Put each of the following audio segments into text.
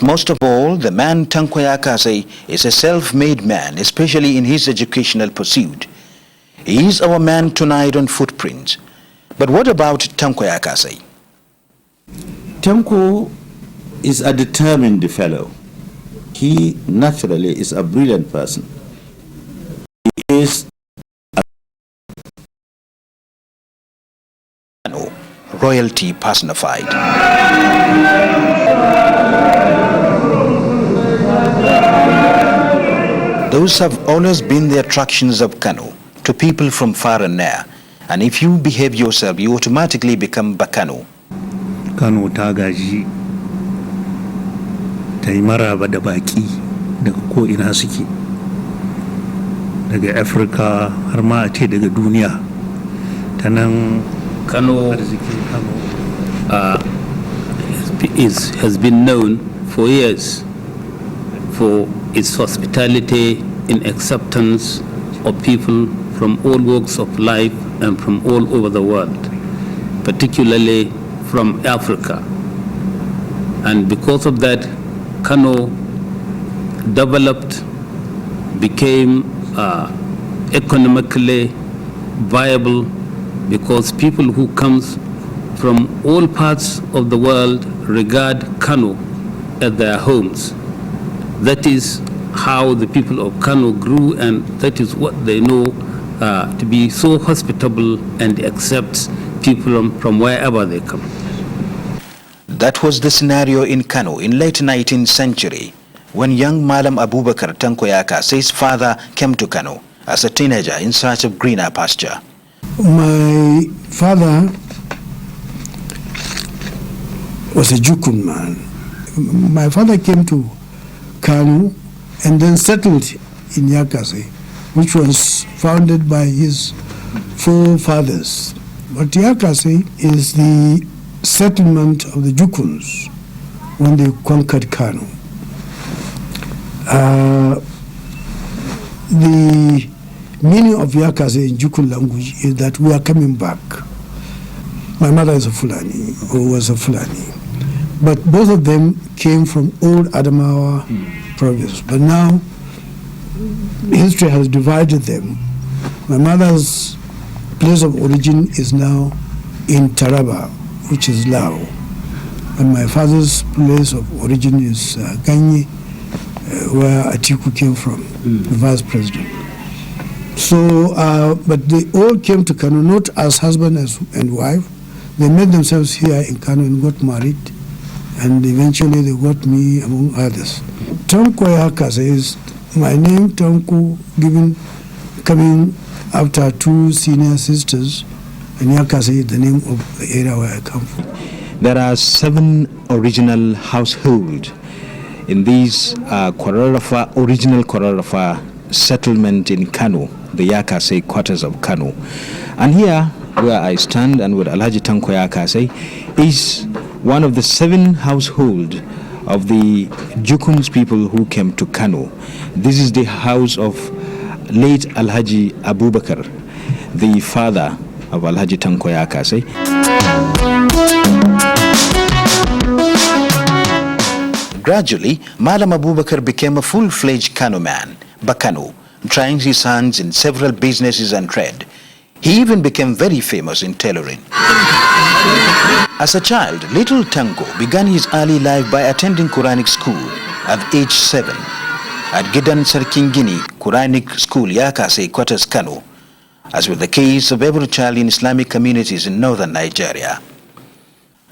Most of all, the man Tanko Yakassi is a self-made man, especially in his educational pursuit. He is our man tonight on Footprints. But what about Tanko Yakassi? Tanko is a determined fellow. He naturally is a brilliant person. He is royalty personified. Those have always been the attractions of Kano to people from far and near. And if you behave yourself, you automatically become Bakano. Kano ta gaji ta yi maraba da baki daga ko ina suke, daga Africa har ma a ce daga duniya. Ta nan Kano has been known for years for its hospitality in acceptance of people from all walks of life and from all over the world, particularly from Africa. And because of that, Kano developed, became economically viable, because people who comes from all parts of the world regard Kano as their homes. That is how the people of Kano grew, and that is what they know to be so hospitable and accepts people from wherever they come. That was the scenario in Kano in late 19th century when young Malam Abubakar Tanko Yakassi's father came to Kano as a teenager in search of greener pasture. My father was a Jukun man. My father came to Kano and then settled in Yakassi, which was founded by his forefathers. But Yakassi is the settlement of the Jukuns when they conquered Kano. The meaning of Yakassi in Jukun language is that we are coming back. My mother is a Fulani, or was a Fulani. But both of them came from old Adamawa province. But now, history has divided them. My mother's place of origin is now in Taraba, which is Lao. And my father's place of origin is Ganye, where Atiku came from, the vice president. So, but they all came to Kano, not as husband and wife. They met themselves here in Kano and got married. And eventually they got me, among others. Tanko Yakassi is my name, Tanko, coming after two senior sisters, and Yakassi is the name of the area where I come from. There are 7 original households in this original Kororofa settlement in Kano, the Yakassi quarters of Kano. And here, where I stand and with Alhaji Tanko Yakassi, is one of the 7 households of the Jukuns people who came to Kano. This is the house of late Alhaji Abubakar, the father of Alhaji Tanko Yakassi. Gradually, Malam Abubakar became a full-fledged Kano man, Bakano, trying his hands in several businesses and trade. He even became very famous in tailoring. As a child, little Tanko began his early life by attending Quranic school at age 7 at Gidan Sarkingini Quranic School, Yakassi, Quarters, Kano, as with the case of every child in Islamic communities in northern Nigeria.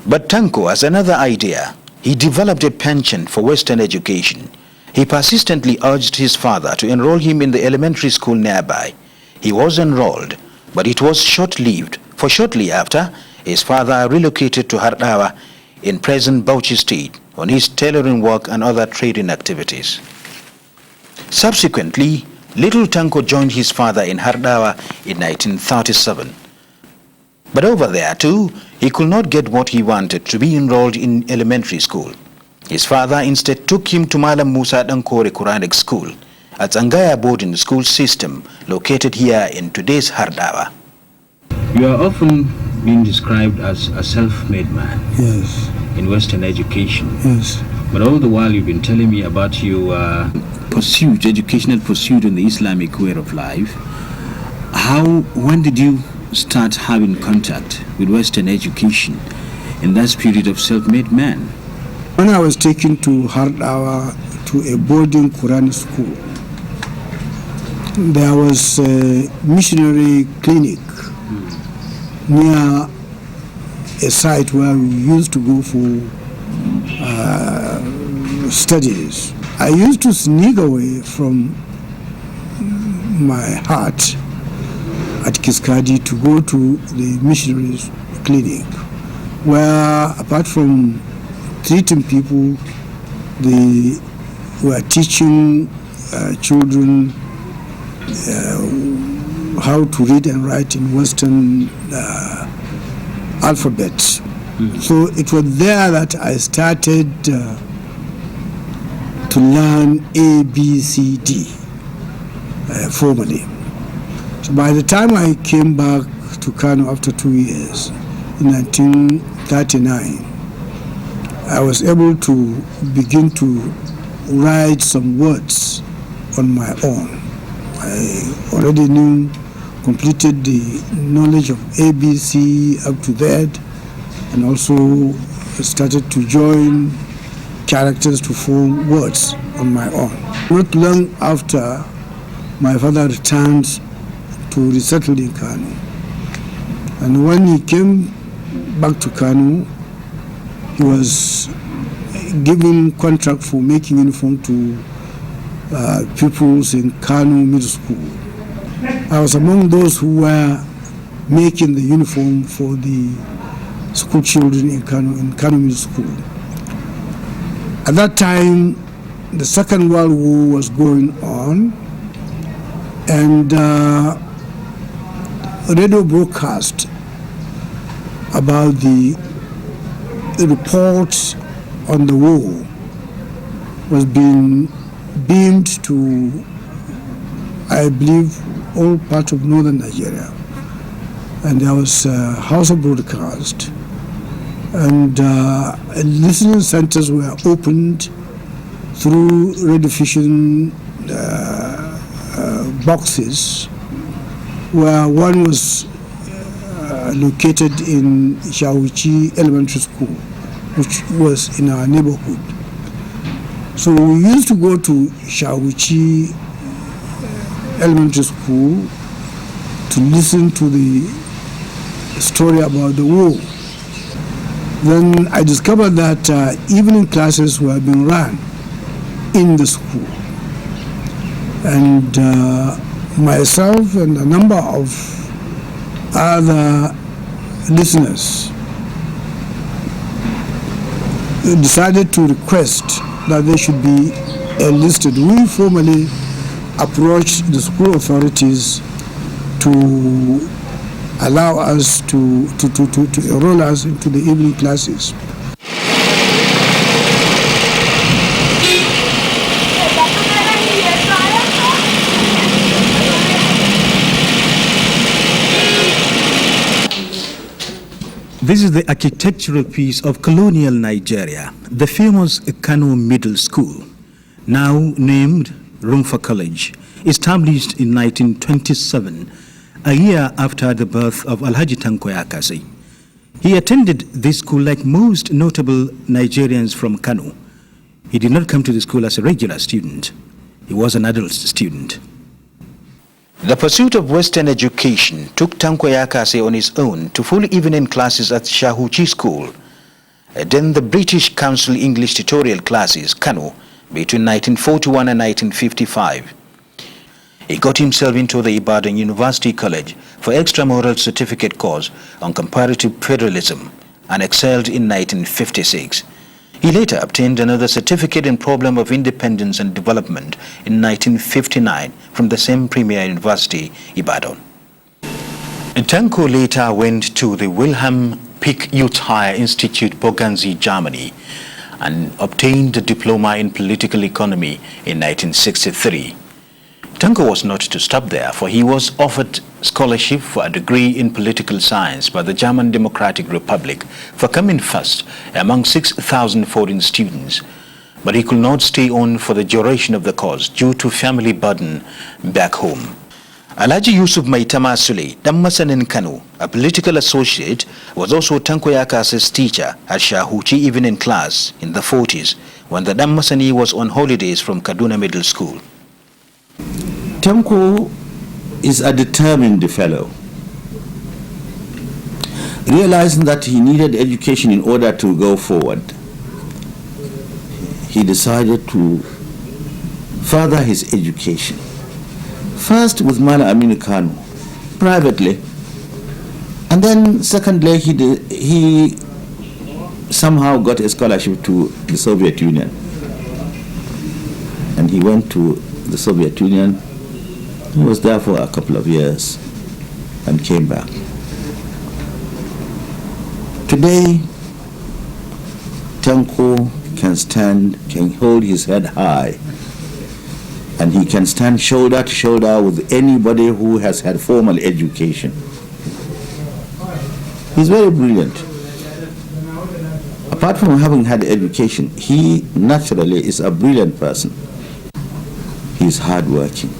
But Tanko has another idea. He developed a penchant for Western education. He persistently urged his father to enroll him in the elementary school nearby. He was enrolled, but it was short-lived, for shortly after, his father relocated to Hardawa in present Bauchi State on his tailoring work and other trading activities. Subsequently, little Tanko joined his father in Hardawa in 1937. But over there too, he could not get what he wanted, to be enrolled in elementary school. His father instead took him to Malam Musa Dankore Quranic School at Zangaya boarding school system located here in today's Hardawa. You are often being described as a self-made man. Yes. In Western education. Yes. But all the while you've been telling me about your pursuit, educational pursuit in the Islamic way of life. When did you start having contact with Western education in that spirit of self-made man? When I was taken to Hardawa to a boarding Quran school, there was a missionary clinic near a site where we used to go for studies. I used to sneak away from my hut at Kiskadi to go to the missionaries clinic, where apart from treating people, they were teaching children how to read and write in Western alphabets. So it was there that I started to learn A, B, C, D formally. So by the time I came back to Kano after 2 years, in 1939, I was able to begin to write some words on my own. I already completed the knowledge of ABC up to that, and also started to join characters to form words on my own. Not long after, my father returned to resettle in Kano. And when he came back to Kano, he was given contract for making uniform to pupils in Kano Middle School. I was among those who were making the uniform for the school children in Kano Middle School. At that time, the Second World War was going on, and radio broadcast about the reports on the war was being beamed to, I believe, all parts of northern Nigeria. And there was a house of broadcast, and listening centers were opened through rediffusion boxes, where one was located in Shahuchi Elementary School, which was in our neighborhood. So we used to go to Shahuchi Elementary School to listen to the story about the war. Then I discovered that evening classes were being run in the school. And myself and a number of other listeners decided to request that they should be enlisted. We formally approached the school authorities to allow us to enroll us into the evening classes. This is the architectural piece of colonial Nigeria, the famous Kano Middle School, now named Rumfa College, established in 1927, a year after the birth of Alhaji Tanko Yakassi. He attended this school like most notable Nigerians from Kano. He did not come to the school as a regular student. He was an adult student. The pursuit of Western education took Tanko Yakassi on his own to full evening classes at Shahuchi School, then the British Council English tutorial classes, Kano, between 1941 and 1955. He got himself into the Ibadan University College for extramural certificate course on comparative federalism and excelled in 1956. He later obtained another certificate in problem of independence and development in 1959 from the same premier university, Ibadan. Tanko later went to the Wilhelm Pieck Youth Higher Institute, Boganzi, Germany, and obtained a diploma in political economy in 1963. Tanko was not to stop there, for he was offered scholarship for a degree in political science by the German Democratic Republic for coming first among 6,000 foreign students. but he could not stay on for the duration of the course due to family burden back home. Alhaji Yusuf Maitama Sule, Dammasan in Kano, a political associate, was also Tanko Yakassi's teacher at Shahuchi even in class in the 40s when the Dammasani was on holidays from Kaduna Middle School. Tanko is a determined fellow. Realizing that he needed education in order to go forward, he decided to further his education. First with Mala Aminu Kano, privately, and then secondly he somehow got a scholarship to the Soviet Union. And he went to the Soviet Union. He was there for a couple of years and came back. Today, Tanko can hold his head high, and he can stand shoulder to shoulder with anybody who has had formal education. He's very brilliant. Apart from having had education, he naturally is a brilliant person. He's hardworking.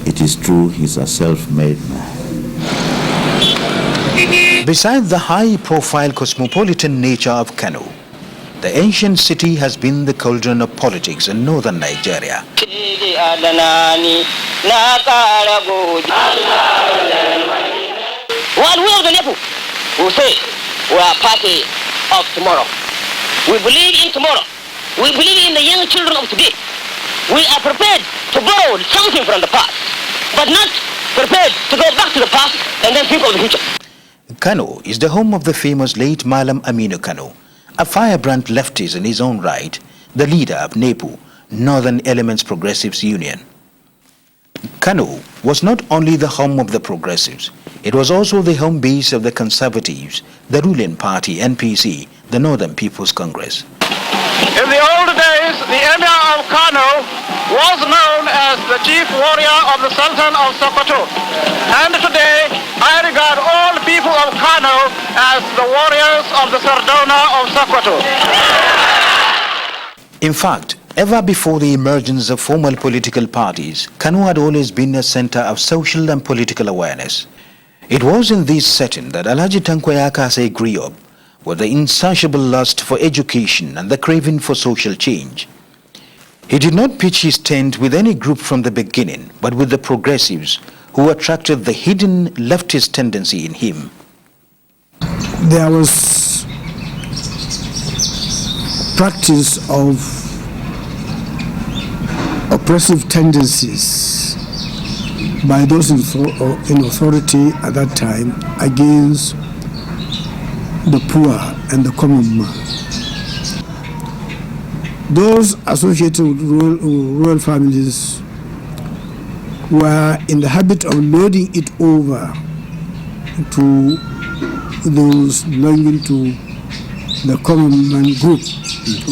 It is true, he's a self-made man. Besides the high-profile cosmopolitan nature of Kano, the ancient city has been the cauldron of politics in northern Nigeria. While we of the Nepu will say we are party of tomorrow. We believe in tomorrow. We believe in the young children of today. We are prepared to borrow something from the past, but not prepared to go back to the past and then think of the future. Kano is the home of the famous late Malam Aminu Kano, a firebrand leftist in his own right, the leader of NEPU, Northern Elements Progressives Union. Kano was not only the home of the progressives, it was also the home base of the conservatives, the ruling party NPC, the Northern People's Congress. In the old days, the Emir of Kano was known as the chief warrior of the Sultan of Sokoto. And today, I regard all people of Kano as the warriors of the Sardona of Sokoto. In fact, ever before the emergence of formal political parties, Kano had always been a center of social and political awareness. It was in this setting that Alhaji Tanko Yakassi grew up, with the insatiable lust for education and the craving for social change. He did not pitch his tent with any group from the beginning, but with the progressives who attracted the hidden leftist tendency in him. There was practice of oppressive tendencies by those in authority at that time against the poor and the common man. Those associated with royal families were in the habit of loading it over to those belonging to the common man group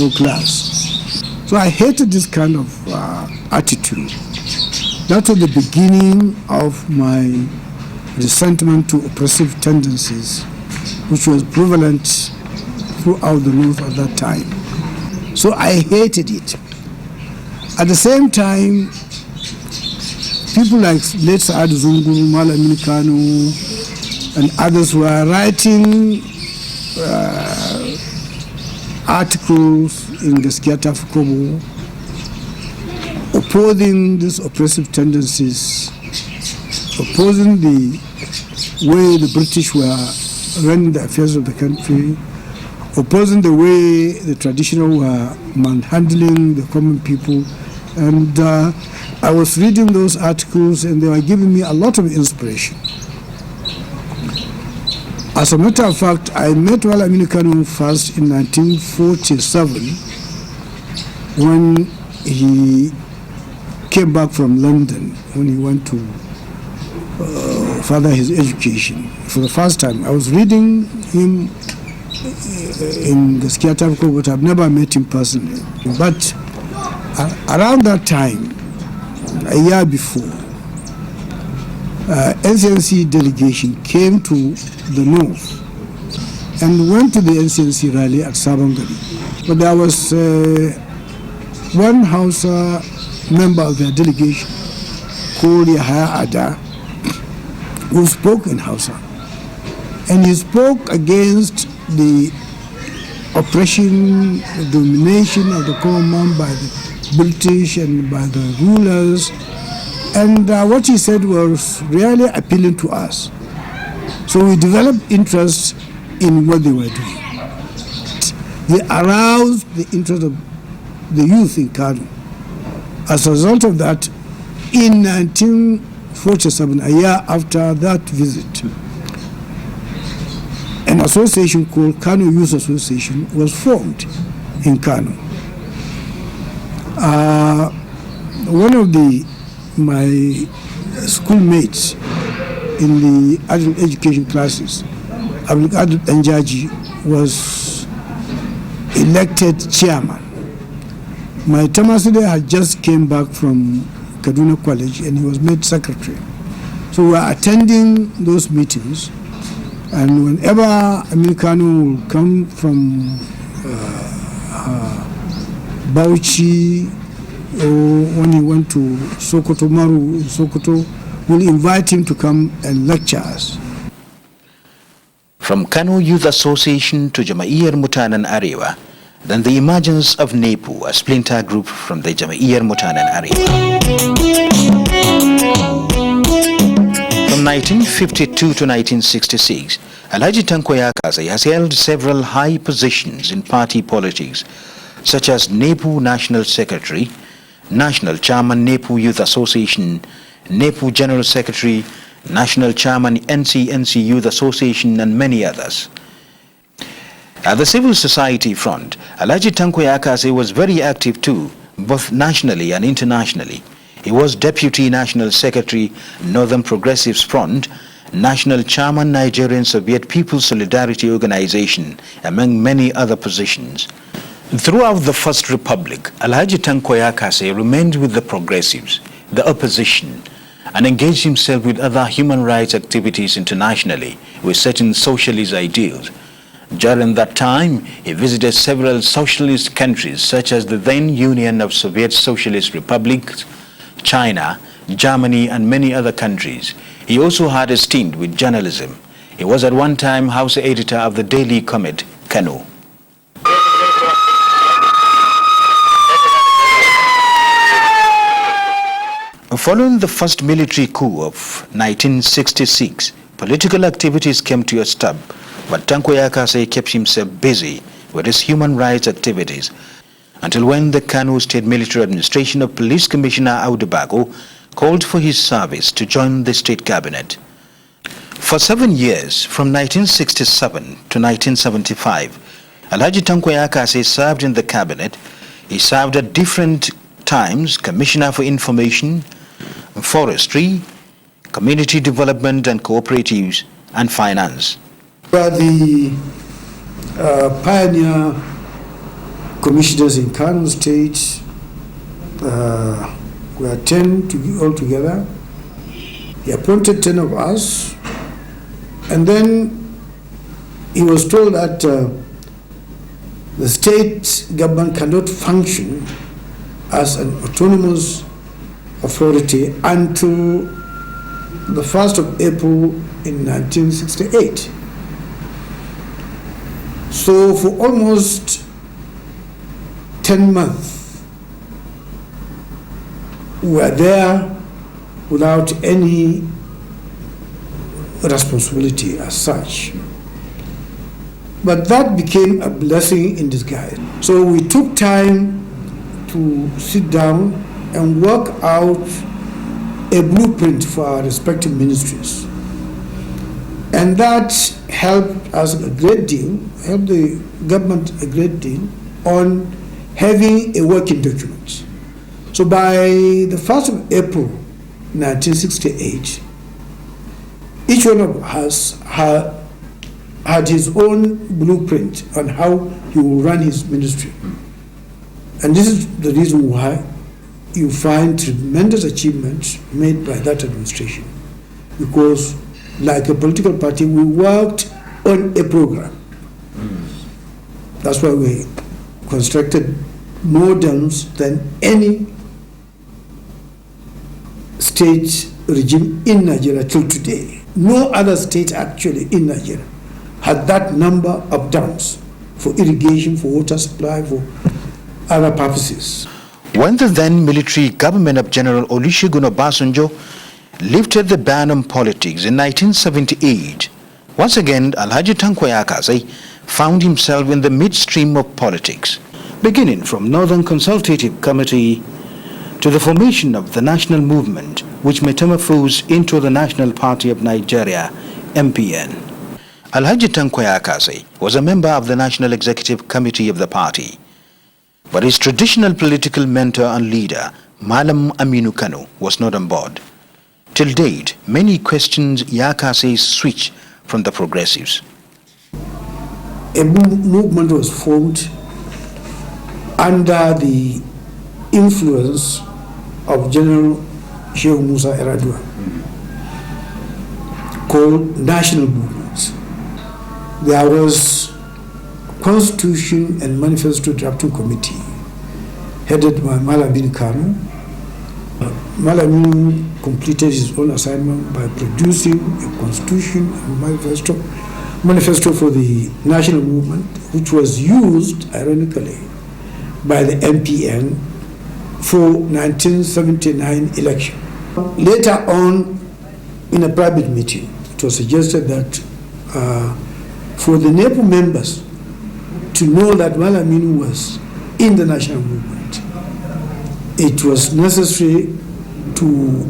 or class. So I hated this kind of attitude. That was the beginning of my resentment to oppressive tendencies, which was prevalent throughout the North at that time. So I hated it. At the same time, people like late Saad Zungu, Mala Aminu Kano, and others were writing articles in Gaskiata Fukobo opposing these oppressive tendencies, opposing the way the British were running the affairs of the country, opposing the way the traditional were manhandling the common people. And I was reading those articles and they were giving me a lot of inspiration. As a matter of fact, I met Mala Aminu Kano first in 1947 when he came back from London, when he went to further his education. For the first time, I was reading him in the Skiatabko, but I've never met him personally. But around that time, a year before, NCNC delegation came to the north and went to the NCNC rally at Sabangari. But there was one Hausa member of their delegation called Yahya Ada, who spoke in Hausa. And he spoke against the oppression, the domination of the common man by the British and by the rulers. And what he said was really appealing to us. So we developed interest in what they were doing. They aroused the interest of the youth in Kano. As a result of that, in 1947, a year after that visit, an association called Kano Youth Association was formed in Kano. One of my schoolmates in the adult education classes, Alhaji, was elected chairman. My Tamaside had just came back from Kaduna College and he was made secretary. So we were attending those meetings, and whenever Americano would come from Bauchi, or when he went to Sokoto, Maru, Sokoto, we'll invite him to come and lecture us. From Kano Youth Association to Jama'iyar Mutanen Arewa, then the emergence of NEPU, a splinter group from the Jama'iyar Mutanen Arewa. From 1952 to 1966, Alhaji Tanko Yakassi has held several high positions in party politics, such as NEPU National Secretary, National Chairman NEPU Youth Association, NEPU General Secretary, National Chairman NCNC Youth Association, and many others. At the civil society front, Alhaji Tanko Yakassi was very active too, both nationally and internationally. He was Deputy National Secretary, Northern Progressives Front, National Chairman, Nigerian Soviet People's Solidarity Organization, among many other positions. Throughout the First Republic, Alhaji Tanko Yakassi remained with the progressives, the opposition, and engaged himself with other human rights activities internationally with certain socialist ideals. During that time, he visited several socialist countries such as the then Union of Soviet Socialist Republics, China, Germany, and many other countries. He also had a stint with journalism. He was at one time House editor of the Daily Comet, Kano. Following the first military coup of 1966, political activities came to a stop, but Tanko Yakassi kept himself busy with his human rights activities until when the Kano State Military Administration of Police Commissioner Audubago called for his service to join the state cabinet. For 7 years, from 1967 to 1975, Alhaji Tanko Yakassi served in the cabinet. He served at different times Commissioner for Information, Forestry, Community Development and Cooperatives, and Finance. We are the pioneer commissioners in Kano State. We are 10 altogether. He appointed 10 of us, and then he was told that the state government cannot function as an autonomous authority until the 1st of April in 1968. So for almost 10 months, we were there without any responsibility as such. But that became a blessing in disguise. So we took time to sit down and work out a blueprint for our respective ministries. And that helped us a great deal, helped the government a great deal on having a working document. So by the 1st of April 1968, each one of us had his own blueprint on how he will run his ministry. And this is the reason why you find tremendous achievements made by that administration. Because like a political party, we worked on a program. That's why we constructed more dams than any state regime in Nigeria till today. No other state actually in Nigeria had that number of dams for irrigation, for water supply, for other purposes. When the then military government of General Olusegun Obasanjo lifted the ban on politics in 1978, once again Alhaji Tanko Yakassi found himself in the midstream of politics, beginning from Northern Consultative Committee to the formation of the national movement, which metamorphosed into the National Party of Nigeria, MPN. Alhaji Tanko Yakassi was a member of the National Executive Committee of the party, but his traditional political mentor and leader, Malam Aminu Kano, was not on board. Till date, many questioned Yakassi's switch from the progressives. A movement was formed under the influence of General Sheikh Musa Eradua, called National Movements. There was Constitution and Manifesto Drafting Committee, headed by Malam bin Kano. Malam completed his own assignment by producing a constitution and manifesto for the national movement, which was used, ironically, by the MPN for 1979 election. Later on, in a private meeting, it was suggested that for the NEPO members to know that Malam was in the national movement, it was necessary to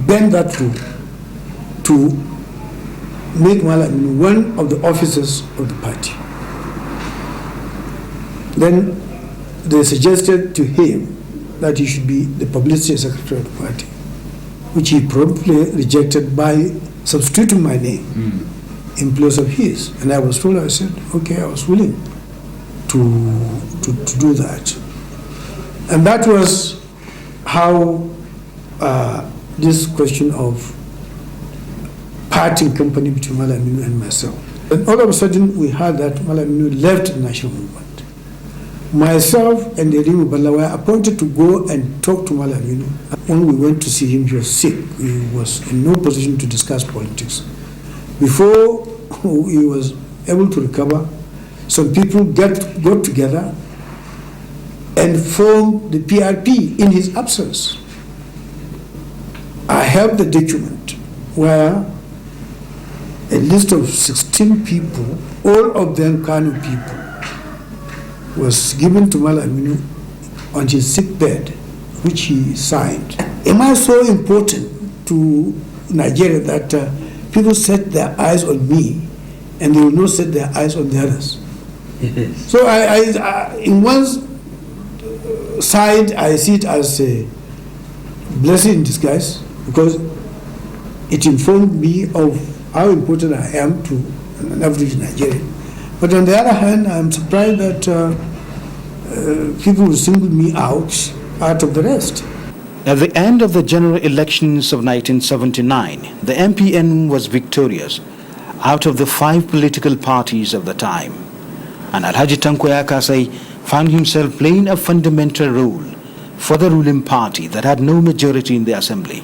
bend that rule to make Malam one of the officers of the party. Then they suggested to him that he should be the publicity secretary of the party, which he promptly rejected by substituting my name in place of his. And I was told, I said, okay, I was willing to do that. And that was how this question of parting company between Malam and myself. And all of a sudden, we heard that Malam left the national movement. Myself and Erimu Bala were appointed to go and talk to Malam. When we went to see him, he was sick. He was in no position to discuss politics. Before he was able to recover, some people got together and formed the PRP in his absence. I have the document where a list of 16 people, all of them Kano people, was given to Malam on his sick bed, which he signed. Am I so important to Nigeria that people set their eyes on me and they will not set their eyes on the others? Yes. So I in one side, I see it as a blessing in disguise, because it informed me of how important I am to an average Nigerian. But on the other hand, I'm surprised that people will single me out of the rest. At the end of the general elections of 1979, the MPN was victorious out of the 5 political parties of the time. And Alhaji Tanko Yakassi found himself playing a fundamental role for the ruling party that had no majority in the assembly.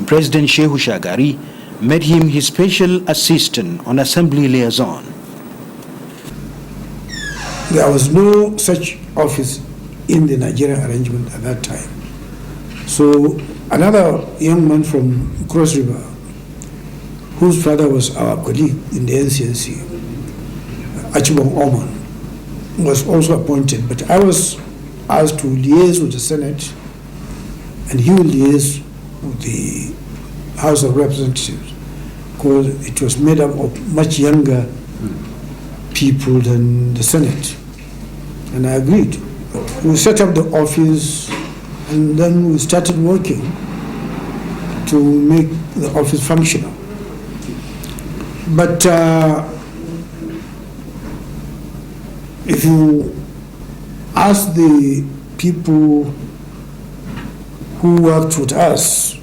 President Shehu Shagari made him his special assistant on assembly liaison. There was no such office in the Nigerian arrangement at that time. So another young man from Cross River, whose father was our colleague in the NCNC, Achibong Oman, was also appointed. But I was asked to liaise with the Senate, and he will liaise with the House of Representatives, because it was made up of much younger people than the Senate. And I agreed. We set up the office, and then we started working to make the office functional. But if you ask the people who worked with us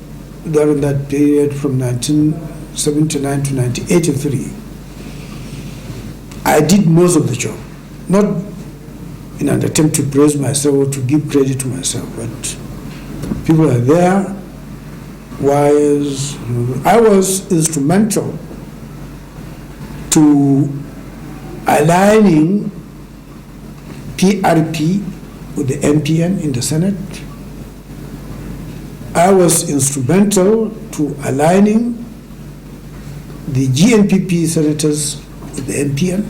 during that period from 1979 to 1983, I did most of the job. Not in an attempt to praise myself or to give credit to myself, but people are there. I was instrumental to aligning PRP with the MPN in the Senate. I was instrumental to aligning the GNPP senators with the MPN.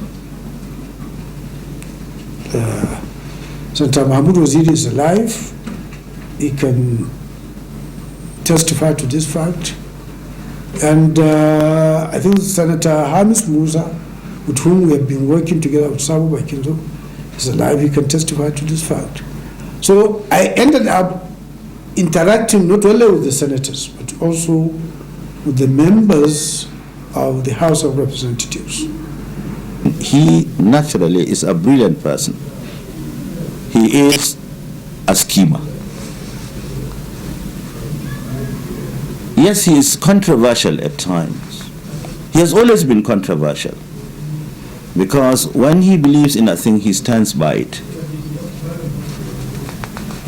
Senator Mahmoud Waziri is alive. He can testify to this fact. And I think Senator Hamis Musa, with whom we have been working together with Sabo Bakinzo, is alive. He can testify to this fact. So I ended up interacting not only with the senators, but also with the members of the House of Representatives. He naturally is a brilliant person. He is a schemer. Yes, he is controversial at times. He has always been controversial because when he believes in a thing, he stands by it.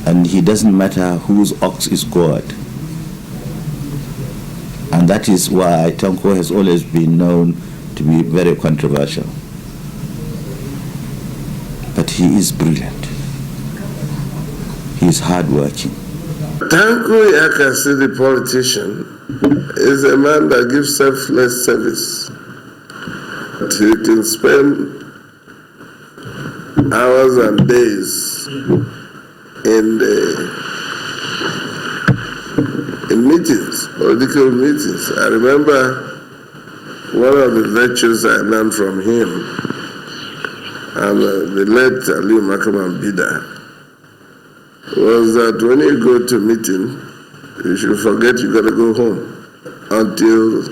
And he doesn't matter whose ox is God. And that is why Tanko has always been known to be very controversial. But he is brilliant. He is hardworking. Tanko Yakassi, the politician, is a man that gives selfless service. But he can spend hours and days in meetings, political meetings. I remember one of the virtues I learned from him, and the late Ali Makaman Bida, was that when you go to a meeting, you should forget you got to go home until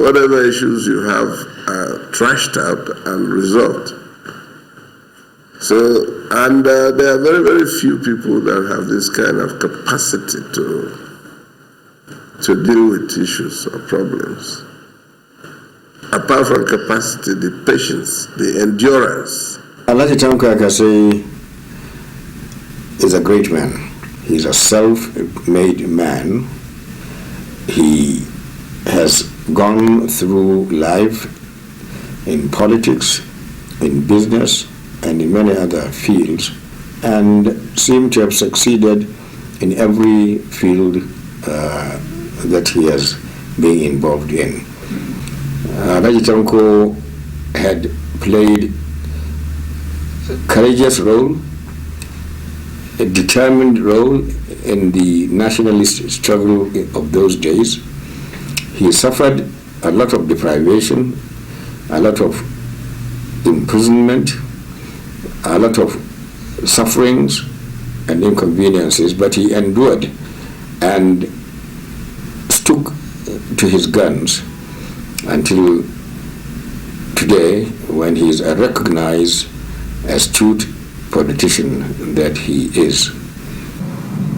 whatever issues you have are trashed out and resolved. So, and there are very, very few people that have this kind of capacity to deal with issues or problems. Apart from capacity, the patience, the endurance. Alhaji Tanko Yakassi is a great man. He's a self-made man. He has gone through life in politics, in business, and in many other fields, and seemed to have succeeded in every field that he has been involved in. Alhaji Tanko had played a courageous role, a determined role in the nationalist struggle of those days. He suffered a lot of deprivation, a lot of imprisonment, a lot of sufferings and inconveniences, but he endured and stuck to his guns until today, when he is a recognized, astute politician that he is.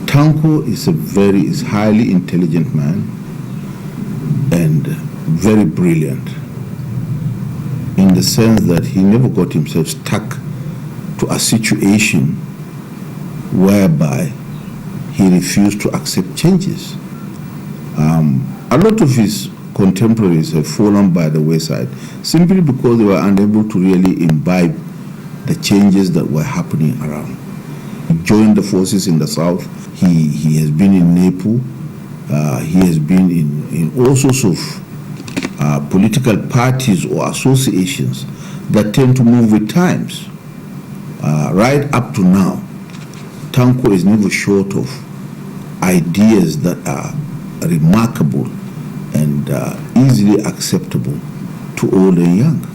Tanko is is highly intelligent man and very brilliant in the sense that he never got himself stuck to a situation whereby he refused to accept changes. A lot of his contemporaries have fallen by the wayside simply because they were unable to really imbibe the changes that were happening around. He joined the forces in the south. He has been in NEPU. He has been in all sorts of political parties or associations that tend to move with times. Right up to now, Tanko is never short of ideas that are remarkable and easily acceptable to old and young.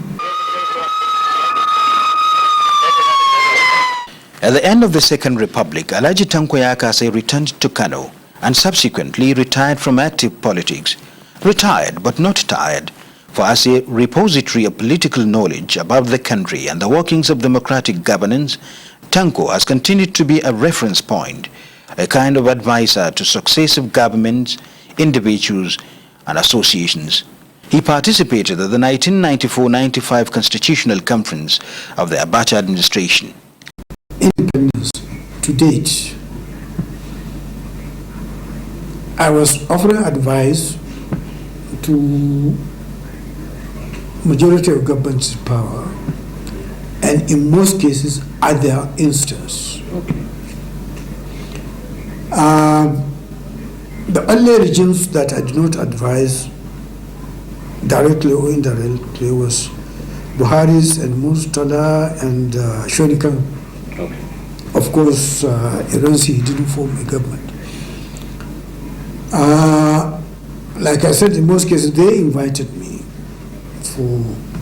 At the end of the Second Republic, Alhaji Tanko Yakassi returned to Kano and subsequently retired from active politics. Retired but not tired, for as a repository of political knowledge about the country and the workings of democratic governance, Tanko has continued to be a reference point, a kind of advisor to successive governments, individuals and associations. He participated at the 1994-95 Constitutional Conference of the Abacha administration. In to date, I was offering advice to majority of governments in power, and in most cases at their instance. The only regimes that I did not advise directly or indirectly was Buhari's and Murtala and Shonikan. Of course, Iransi didn't form a government. Like I said, in most cases, they invited me for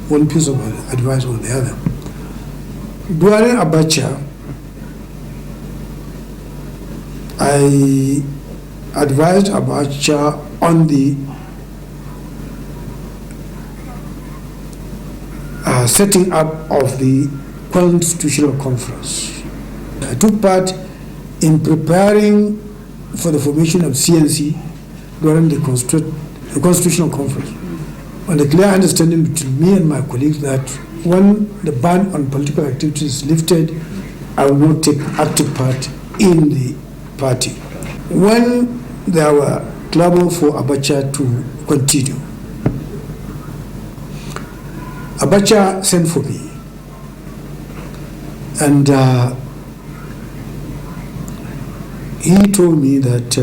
one piece of advice or the other. During Abacha, I advised Abacha on the setting up of the Constitutional Conference. I took part in preparing for the formation of CNC during the Constitutional Conference, on the clear understanding between me and my colleagues that when the ban on political activities is lifted, I will not take active part in the party. When there were clamor for Abacha to continue, Abacha sent for me, and he told me that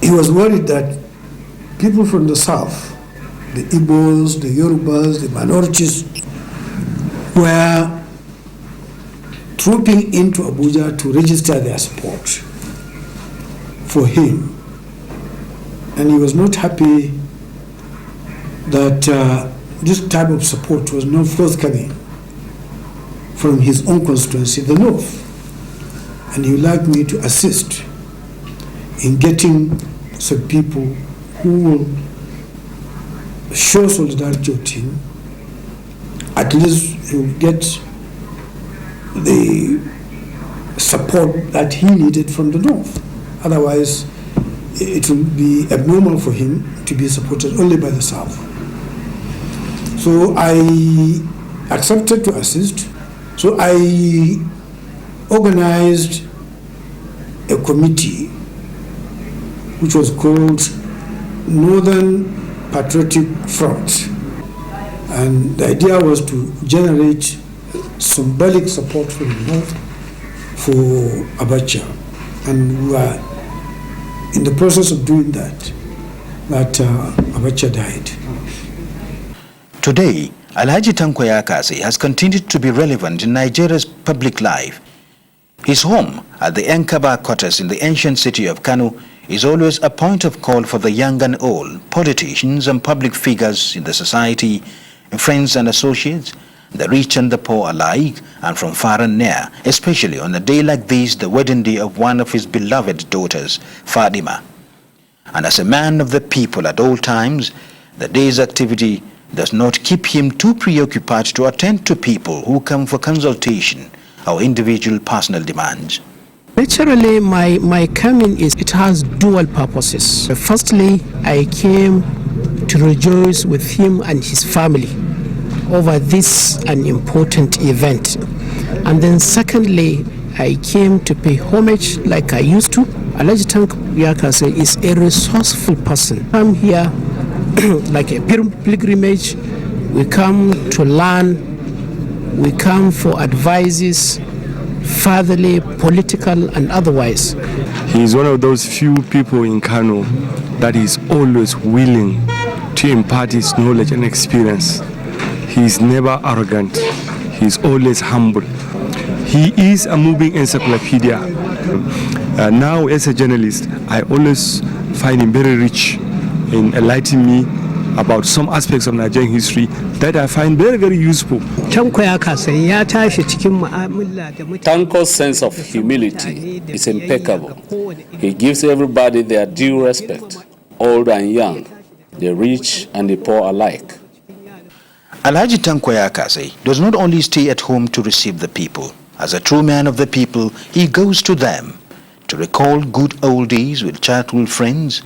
he was worried that people from the south, the Igbos, the Yorubas, the minorities, were trooping into Abuja to register their support for him. And he was not happy that this type of support was not forthcoming from his own constituency, the North. And he would like me to assist in getting some people who will show solidarity with him. At least he will get the support that he needed from the North. Otherwise, it will be abnormal for him to be supported only by the South. So I accepted to assist. So I organized a committee which was called Northern Patriotic Front. And the idea was to generate symbolic support from the North for Abacha. And we were in the process of doing that Abacha died. Today, Alhaji Tanko Yakassi has continued to be relevant in Nigeria's public life. His home at the Enkaba quarters in the ancient city of Kano is always a point of call for the young and old, politicians and public figures in the society, friends and associates, the rich and the poor alike, and from far and near, especially on a day like this, the wedding day of one of his beloved daughters, Fatima. And as a man of the people at all times, the day's activity does not keep him too preoccupied to attend to people who come for consultation or individual personal demands. Naturally, my coming it has dual purposes. Firstly, I came to rejoice with him and his family over this an important event. And then secondly, I came to pay homage like I used to. Alhaji Tanko Yakassi is a resourceful person. Come here like a pilgrimage. We come to learn. We come for advices, fatherly, political, and otherwise. He is one of those few people in Kano that is always willing to impart his knowledge and experience. He is never arrogant. He is always humble. He is a moving encyclopedia. Now, as a journalist, I always find him very rich in enlightening me about some aspects of Nigerian history that I find very, very useful. Tanko's sense of humility is impeccable. He gives everybody their due respect, old and young, the rich and the poor alike. Alhaji Tanko Yakassi does not only stay at home to receive the people. As a true man of the people, he goes to them to recall good old days with childhood friends,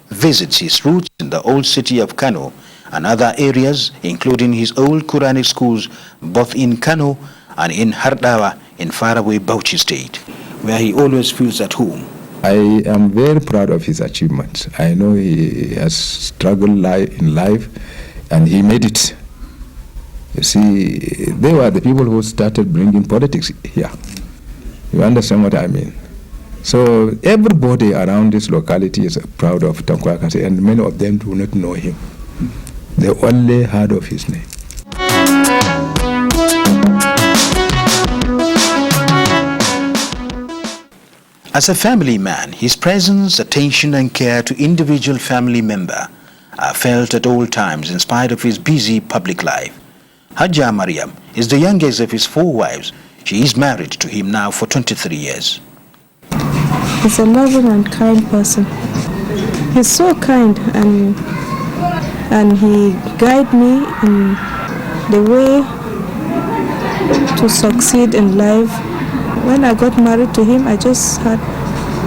visits his roots in the old city of Kano and other areas, including his old Quranic schools both in Kano and in Hardawa in faraway Bauchi State, where he always feels at home. I am very proud of his achievements. I know he has struggled in life and he made it. You see, they were the people who started bringing politics here. You understand what I mean? So everybody around this locality is proud of Tanko Yakassi, and many of them do not know him. They only heard of his name. As a family man, his presence, attention and care to individual family member are felt at all times in spite of his busy public life. Hajja Mariam is the youngest of his 4 wives. She is married to him now for 23 years. He's a loving and kind person. He's so kind and he guides me in the way to succeed in life. When I got married to him, I just had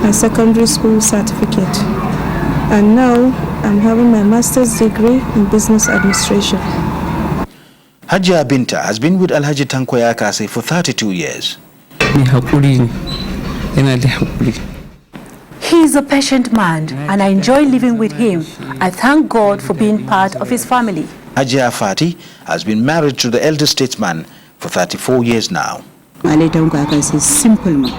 my secondary school certificate. And now I'm having my master's degree in business administration. Hajja Binta has been with Alhaji Tanko Yakassi for 32 years. He is a patient man and I enjoy living with him. I thank God for being part of his family. Hajja Fati has been married to the elder statesman for 34 years now. Alhaji Tanko Yakassi is simple man.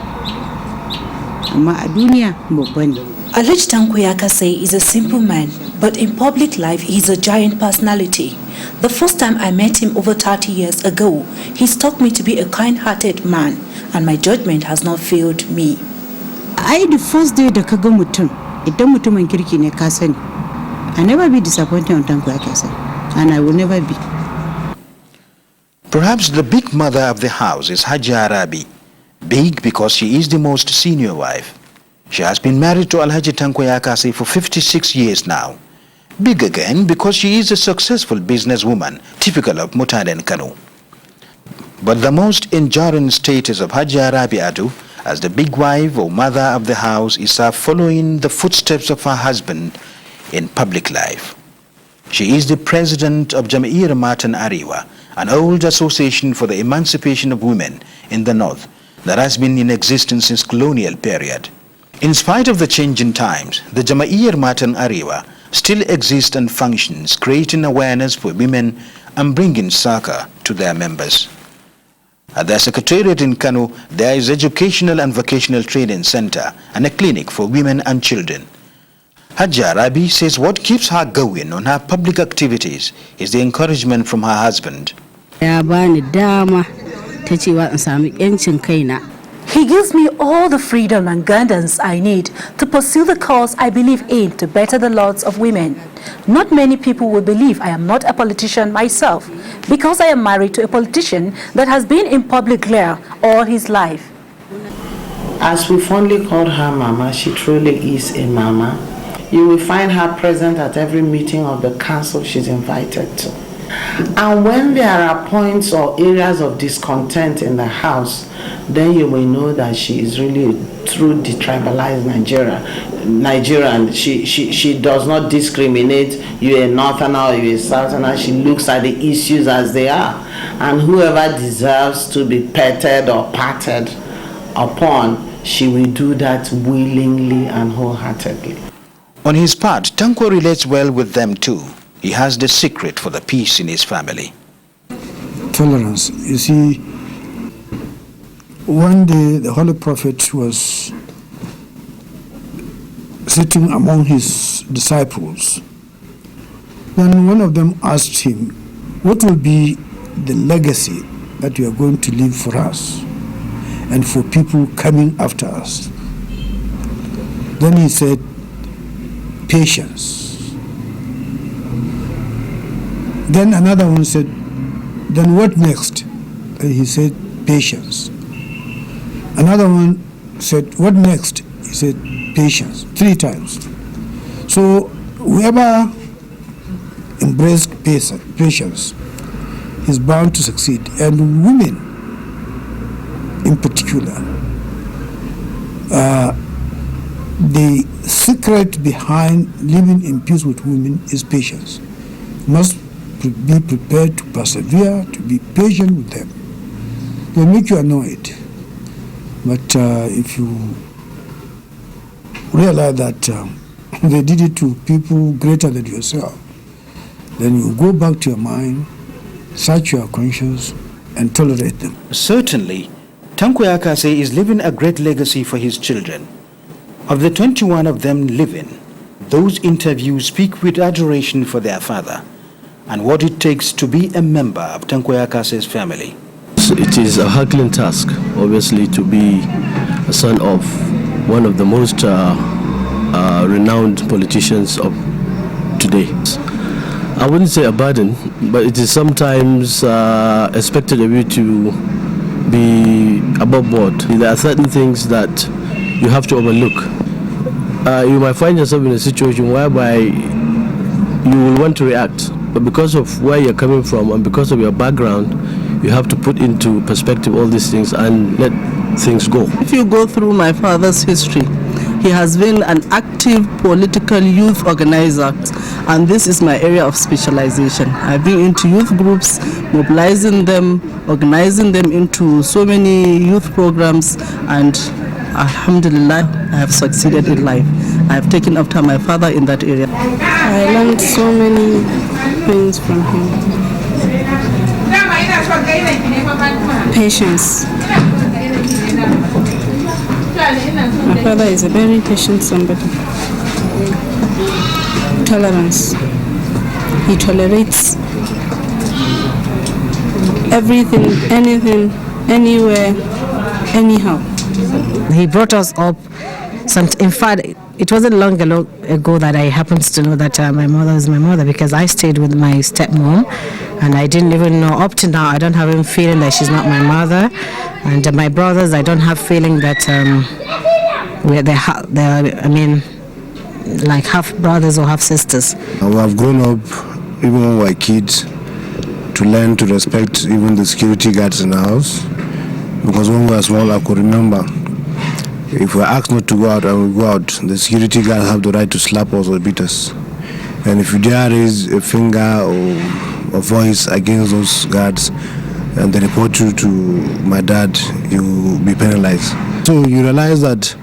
Alhaji Tanko Yakassi is a simple man, but in public life he is a giant personality. The first time I met him over 30 years ago, he struck me to be a kind-hearted man, and my judgment has not failed me. The first day da kaga mutum, idan mutumin kirki ne ka sani. I never be disappointed on Tanko Yakassi, and I will never be. Perhaps the big mother of the house is Hajja Arabi. Big because she is the most senior wife. She has been married to Alhaji Tanko Yakassi for 56 years now. Big again because she is a successful businesswoman, typical of Mutanen Kano. But the most enduring status of Hajja Arabi Adu as the big wife or mother of the house is her following the footsteps of her husband in public life. She is the president of Jama'ir Matan Ariwa, an old association for the emancipation of women in the north that has been in existence since colonial period. In spite of the change in times, the Jama'ir Matan Ariwa still exists and functions, creating awareness for women and bringing succor to their members. At their secretariat in Kano, there is educational and vocational training center and a clinic for women and children. Hajja Arabi says what keeps her going on her public activities is the encouragement from her husband. He gives me all the freedom and guidance I need to pursue the cause I believe in to better the lots of women. Not many people will believe I am not a politician myself because I am married to a politician that has been in public glare all his life. As we fondly called her Mama, she truly is a Mama. You will find her present at every meeting of the council she's invited to. And when there are points or areas of discontent in the house, then you will know that she is really a true detribalized Nigerian. She does not discriminate. You're a northerner or you're a southerner. She looks at the issues as they are. And whoever deserves to be petted or patted upon, she will do that willingly and wholeheartedly. On his part, Tanko relates well with them too. He has the secret for the peace in his family. Tolerance. You see, one day the Holy Prophet was sitting among his disciples. Then one of them asked him, what will be the legacy that you are going to leave for us and for people coming after us? Then he said, patience. Then another one said, then what next? And he said, patience. Another one said, what next? He said, patience. 3 times. So whoever embraced patience is bound to succeed. And women in particular, the secret behind living in peace with women is patience. Must be prepared to persevere, to be patient with them. they make you annoyed. But if you realize that they did it to people greater than yourself, then you go back to your mind, search your conscience, and tolerate them. Certainly, Tanko Yakassi is leaving a great legacy for his children. Of the 21 of them living, those interviews speak with adoration for their father and what it takes to be a member of Tanko Yakassi's family. It is a Herculean task, obviously, to be a son of one of the most renowned politicians of today. I wouldn't say a burden, but it is sometimes expected of you to be above board. There are certain things that you have to overlook. You might find yourself in a situation whereby you will want to react, but because of where you're coming from and because of your background, you have to put into perspective all these things and let things go. If you go through my father's history, he has been an active political youth organizer, and this is my area of specialization. I've been into youth groups, mobilizing them, organizing them into so many youth programs, and Alhamdulillah, I have succeeded in life. I have taken after my father in that area. I learned so many things from him. Patience. My father is a very patient somebody. Tolerance. He tolerates everything, anything, anywhere, anyhow. He brought us up. In fact, it wasn't long ago that I happened to know that my mother was my mother, because I stayed with my stepmom, and I didn't even know. Up to now, I don't have a feeling that she's not my mother. And my brothers, I don't have feeling that they're like half brothers or half sisters. We have grown up, even when we were kids, to learn to respect even the security guards in the house. Because when we were small, I could remember, if we are asked not to go out and we go out, the security guards have the right to slap us or beat us. And if you dare raise a finger or a voice against those guards and they report you to my dad, you will be penalized. So you realize that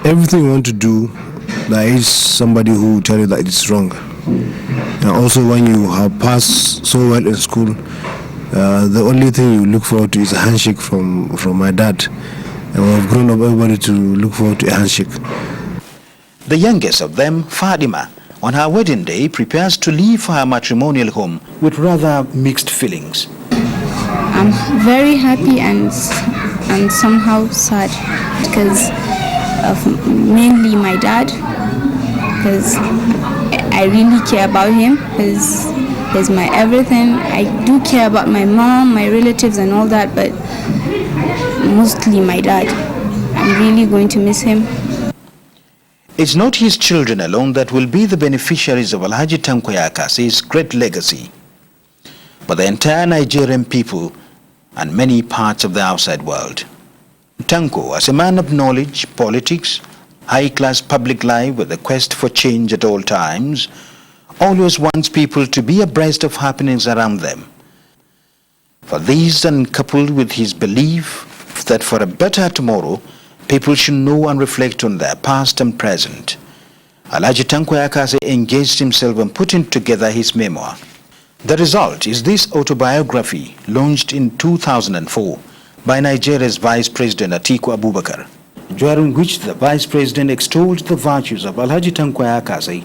everything you want to do, there is somebody who will tell you that it's wrong. And also when you have passed so well in school, the only thing you look forward to is a handshake from my dad. And we've grown up everybody to look forward to a handshake. The youngest of them, Fatima, on her wedding day prepares to leave for her matrimonial home with rather mixed feelings. I'm very happy and somehow sad because of mainly my dad, because I really care about him, because he's my everything. I do care about my mom, my relatives and all that, but mostly my dad. I'm really going to miss him. It's not his children alone that will be the beneficiaries of Alhaji Tanko Yakassi's great legacy, but the entire Nigerian people and many parts of the outside world. Tanko, as a man of knowledge, politics, high-class public life with a quest for change at all times, always wants people to be abreast of happenings around them. For these, and coupled with his belief that for a better tomorrow, people should know and reflect on their past and present, Alhaji Tanko Yakassi engaged himself in putting together his memoir. The result is this autobiography launched in 2004 by Nigeria's Vice President Atiku Abubakar, during which the Vice President extolled the virtues of Alhaji Tanko Yakassi,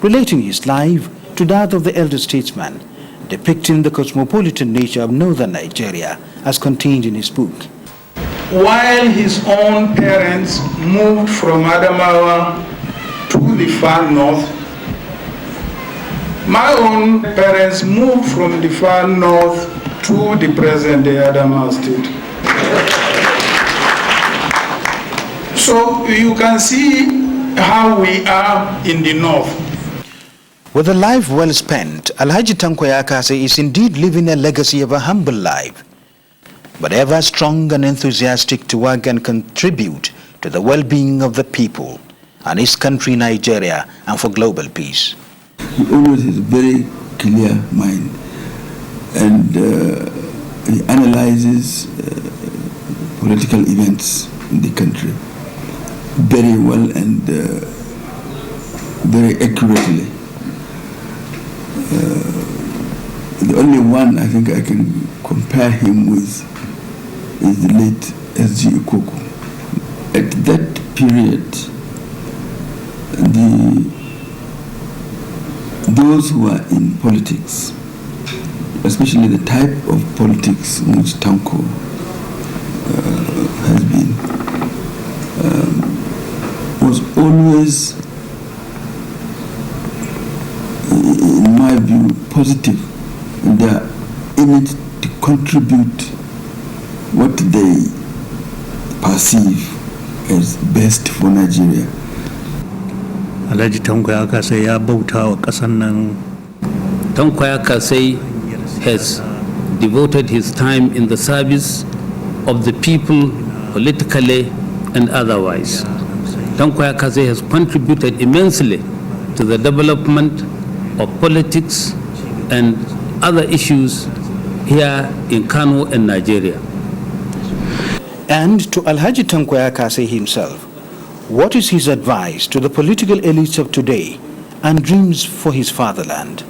relating his life to that of the elder statesman, depicting the cosmopolitan nature of northern Nigeria as contained in his book. While his own parents moved from Adamawa to the far north, my own parents moved from the far north to the present-day Adamawa state. So you can see how we are in the north. With a life well spent, Alhaji Tanko Yakassi is indeed living a legacy of a humble life, but ever strong and enthusiastic to work and contribute to the well-being of the people and his country Nigeria and for global peace. He always has a very clear mind, and he analyzes political events in the country very well and very accurately. The only one I think I can compare him with is the late S.G. Ikuku. At that period, those who are in politics, especially the type of politics in which Tanko has been, was always, in my view, positive, and they are in it to contribute what they perceive as best for Nigeria. Alhaji Tanko Yakassi ya bauta wa ƙasar nan. Tanko Yakassi has devoted his time in the service of the people politically and otherwise. Tanko Yakassi has contributed immensely to the development of politics and other issues here in Kano and Nigeria. And to Alhaji Tanko Yakassi himself, what is his advice to the political elites of today and dreams for his fatherland?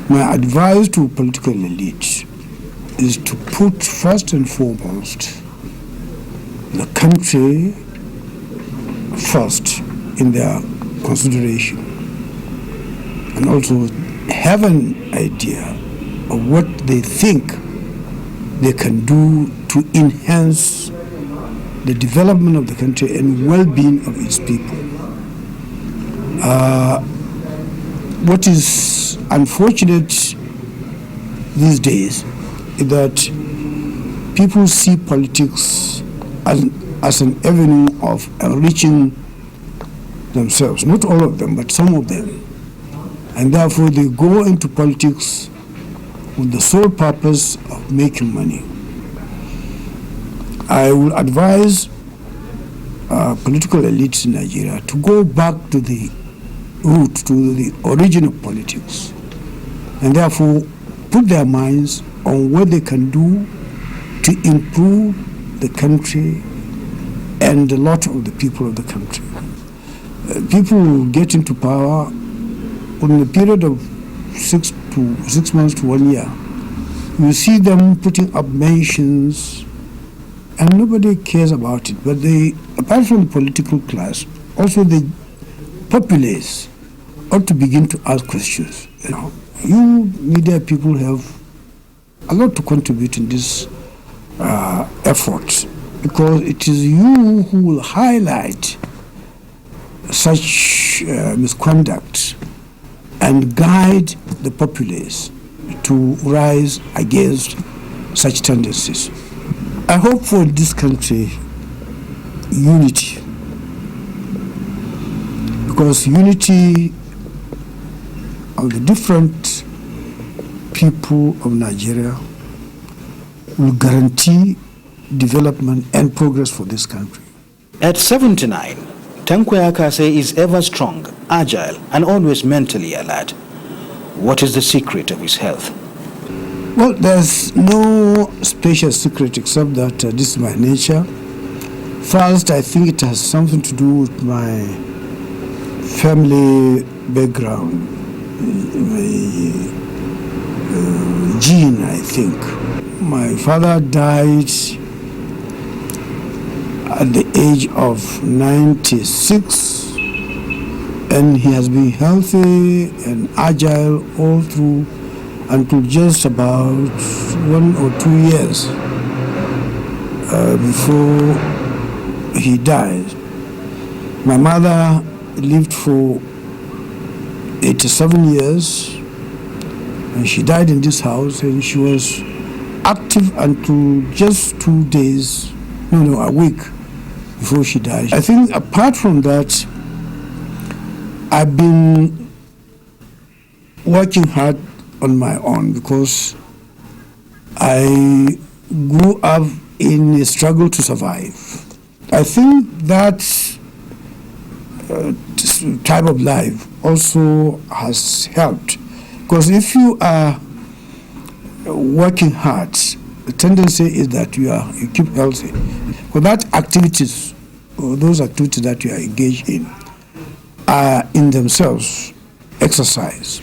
My advice to political elites is to put first and foremost the country first in their consideration, and also have an idea of what they think they can do to enhance the development of the country and well-being of its people. What is unfortunate these days is that people see politics as an avenue of enriching themselves, not all of them, but some of them. And therefore they go into politics with the sole purpose of making money. I will advise political elites in Nigeria to go back to the root, to the origin of politics, and therefore put their minds on what they can do to improve the country and the lot of the people of the country. People get into power in a period of 6 months to 1 year. You see them putting up mansions and nobody cares about it. But they, apart from the political class, also the populace ought to begin to ask questions. You media people have a lot to contribute in this effort, because it is you who will highlight such misconduct and guide the populace to rise against such tendencies. I hope for this country unity, because unity of the different people of Nigeria will guarantee development and progress for this country. At 79, Tanko Yakassi is ever strong, agile, and always mentally alert. What is the secret of his health? Well, there's no special secret except that this is my nature. First, I think it has something to do with my family background, my gene, I think. My father died at the age of 96, and he has been healthy and agile all through until just about 1 or 2 years before he died. My mother lived for 87 years, and she died in this house, and she was active until just a week before she died. I think apart from that, I've been working hard on my own, because I grew up in a struggle to survive. I think that type of life also has helped, because if you are working hard the tendency is that you keep healthy. For that activities, or those activities that you are engaged in, are in themselves exercise.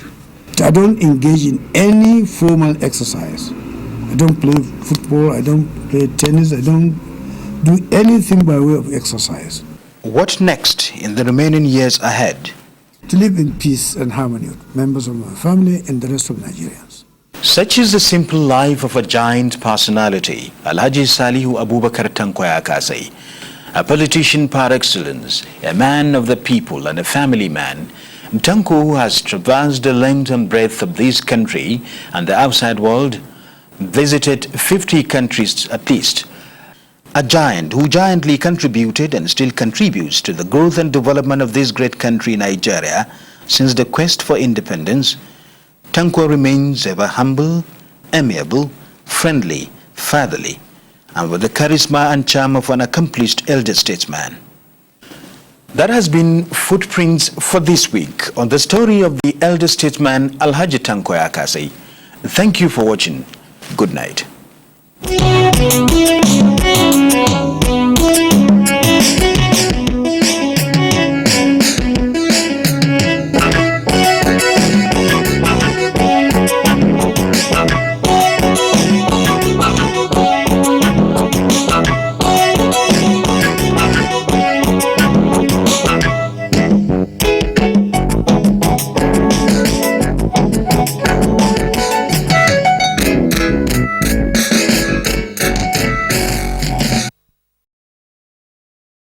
I don't engage in any formal exercise. I don't play football, I don't play tennis, I don't do anything by way of exercise. What next in the remaining years ahead? To live in peace and harmony with members of my family and the rest of Nigerians. Such is the simple life of a giant personality, Alhaji Salihu Abubakar Tanko Yakassi, a politician par excellence, a man of the people and a family man. Tanko, who has traversed the length and breadth of this country and the outside world, visited 50 countries at least. A giant who giantly contributed and still contributes to the growth and development of this great country, Nigeria, since the quest for independence. Tanko remains ever humble, amiable, friendly, fatherly, and with the charisma and charm of an accomplished elder statesman. That has been Footprints for this week on the story of the elder statesman Alhaji Tanko Yakassi. Thank you for watching. Good night.